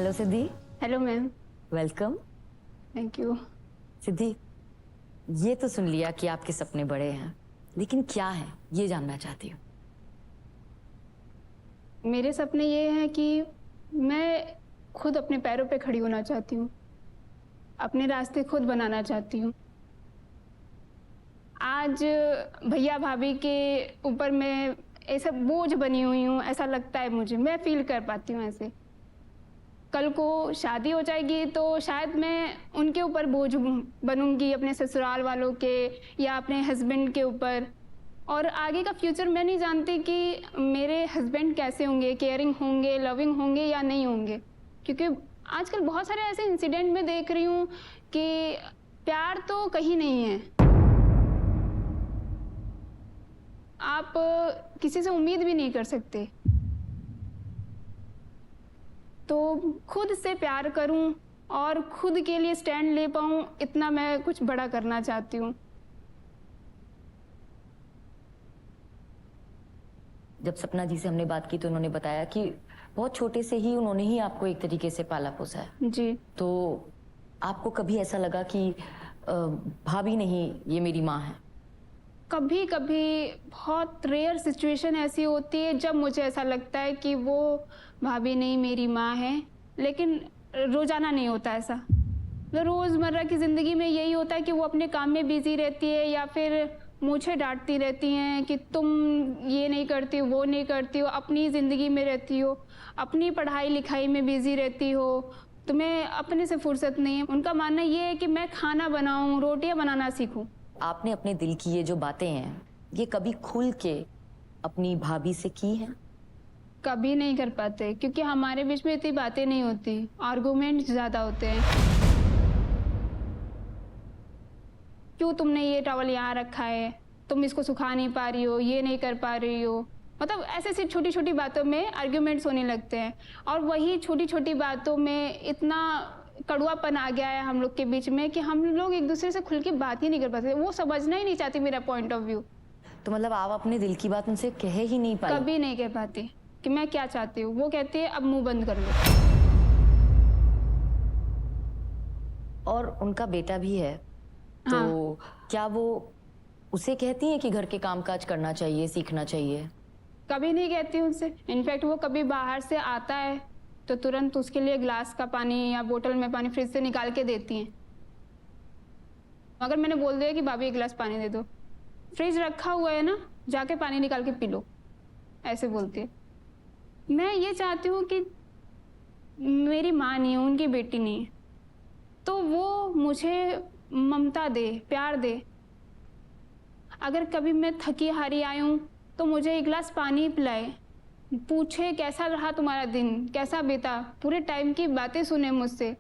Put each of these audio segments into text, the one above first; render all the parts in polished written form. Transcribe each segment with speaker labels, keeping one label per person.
Speaker 1: Hello Siddhi.
Speaker 2: Hello ma'am.
Speaker 1: Welcome.
Speaker 2: Thank you.
Speaker 1: Siddhi, ये तो सुन लिया कि आपके सपने बड़े हैं, लेकिन क्या है ये जानना चाहती हूँ।
Speaker 2: मेरे सपने ये हैं कि मैं खुद अपने पैरों पे खड़ी होना चाहती हूँ, अपने रास्ते खुद बनाना चाहती हूँ। आज भैया भाभी के ऊपर मैं ऐसा बोझ बनी हुई हूँ, ऐसा लगता है मुझे, मैं फील कर पाती हूँ ऐसे। कल को शादी हो जाएगी तो शायद मैं उनके ऊपर बोझ बनूंगी, अपने ससुराल वालों के या अपने हस्बैंड के ऊपर। और आगे का फ्यूचर मैं नहीं जानती कि मेरे हस्बैंड कैसे होंगे, केयरिंग होंगे, लविंग होंगे या नहीं होंगे। क्योंकि आजकल बहुत सारे ऐसे इंसिडेंट में देख रही हूँ कि प्यार तो कहीं नहीं है। आप किसी से उम्मीद भी नहीं कर सकते। तो खुद से प्यार करूं और खुद के लिए स्टैंड ले पाऊं, इतना मैं कुछ बड़ा करना चाहती हूँ।
Speaker 1: जब सपना जी से हमने बात की तो उन्होंने बताया कि बहुत छोटे से ही उन्होंने ही आपको एक तरीके से पाला पोसा है।
Speaker 2: जी।
Speaker 1: तो आपको कभी ऐसा लगा कि भाभी नहीं, ये मेरी माँ है?
Speaker 2: कभी कभी बहुत रेयर सिचुएशन ऐसी होती है जब मुझे ऐसा लगता है कि वो भाभी नहीं मेरी माँ है, लेकिन रोजाना नहीं होता ऐसा। तो रोजमर्रा की जिंदगी में यही होता है कि वो अपने काम में बिजी रहती है या फिर मुझे डांटती रहती हैं कि तुम ये नहीं करती हो, वो नहीं करती हो, अपनी जिंदगी में रहती हो, अपनी पढ़ाई लिखाई में बिजी रहती हो, तुम्हें अपने से फुर्सत नहीं है। उनका मानना ये है कि मैं खाना बनाऊं, रोटियां बनाना सीखूं।
Speaker 1: आपने अपने दिल की ये जो बातें हैं, ये कभी खुल के अपनी भाभी से की हैं?
Speaker 2: कभी नहीं कर पाते क्योंकि हमारे बीच में इतनी बातें नहीं होती, आर्गुमेंट ज्यादा होते हैं। क्यों तुमने ये टॉवल यहाँ रखा है, तुम इसको सुखा नहीं पा रही हो, ये नहीं कर पा रही हो। मतलब ऐसे ऐसी छोटी छोटी बातों में आर्ग्यूमेंट्स होने लगते हैं और वही छोटी छोटी बातों में इतना कड़वापन आ गया है हम लोग के बीच में कि हम लोग एक दूसरे से खुल के बात ही नहीं कर पाते। वो समझना ही नहीं चाहती मेरा पॉइंट ऑफ व्यू।
Speaker 1: तो मतलब आप अपने दिल की बात उनसे कह ही नहीं पाई?
Speaker 2: कभी नहीं कह पाती कि मैं क्या चाहती हूँ। वो कहती है अब मुंह बंद कर लो।
Speaker 1: और उनका बेटा भी है, तो
Speaker 2: हाँ।
Speaker 1: क्या वो उसे कहती हैं कि घर के कामकाज करना चाहिए, सीखना चाहिए?
Speaker 2: कभी नहीं कहती उनसे। इनफैक्ट वो कभी बाहर से आता है तो तुरंत उसके लिए ग्लास का पानी या बोतल में पानी फ्रिज से निकाल के देती हैं। अगर मैंने बोल दिया कि भाभी एक गिलास पानी दे दो, फ्रिज रखा हुआ है ना, जाके पानी निकाल के पी लो, ऐसे बोलती है। मैं ये चाहती हूँ कि मेरी माँ नहीं है, उनकी बेटी नहीं है, तो वो मुझे ममता दे, प्यार दे। अगर कभी मैं थकी हारी आई हूँ तो मुझे एक गिलास पानी पिलाए, पूछे कैसा रहा तुम्हारा दिन, कैसा बीता, पूरे टाइम की बातें सुने मुझसे।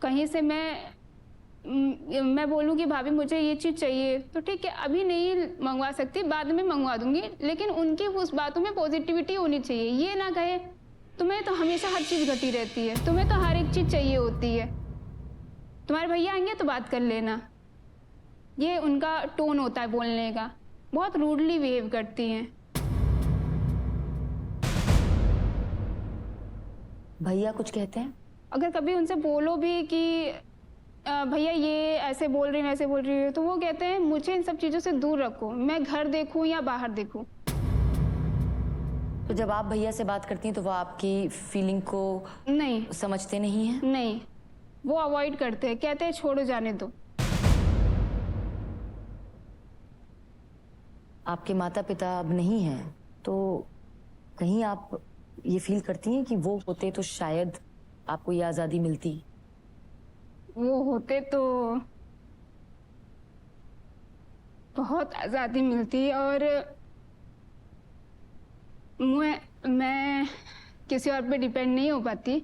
Speaker 2: कहीं से मैं बोलूँ कि भाभी मुझे ये चीज़ चाहिए तो ठीक है, अभी नहीं मंगवा सकती, बाद में मंगवा दूंगी, लेकिन उनकी उस बातों में पॉजिटिविटी होनी चाहिए। ये ना कहे तुम्हें तो हमेशा हर चीज़ घटी रहती है, तुम्हें तो हर एक चीज़ चाहिए होती है, तुम्हारे भैया आएंगे तो बात कर लेना। ये उनका टोन होता है बोलने का। बहुत रूडली बिहेव करती हैं।
Speaker 1: भैया कुछ कहते हैं?
Speaker 2: अगर कभी उनसे बोलो भी कि भैया ये ऐसे बोल रही है, वैसे बोल रही है, तो वो कहते हैं मुझे इन सब चीज़ों से दूर रखो, मैं घर देखूं या बाहर देखूं।
Speaker 1: तो जब आप भैया से बात करती हैं तो वो आपकी फीलिंग को
Speaker 2: नहीं,
Speaker 1: समझते नहीं हैं?
Speaker 2: नहीं, वो अवॉइड करते हैं, कहते हैं छोड़ो, जाने दो।
Speaker 1: आपके माता पिता अब नहीं हैं, तो कहीं आप ये फील करती हैं कि वो होते तो शायद आपको ये आज़ादी मिलती?
Speaker 2: वो होते तो बहुत आज़ादी मिलती और मैं किसी और पे डिपेंड नहीं हो पाती।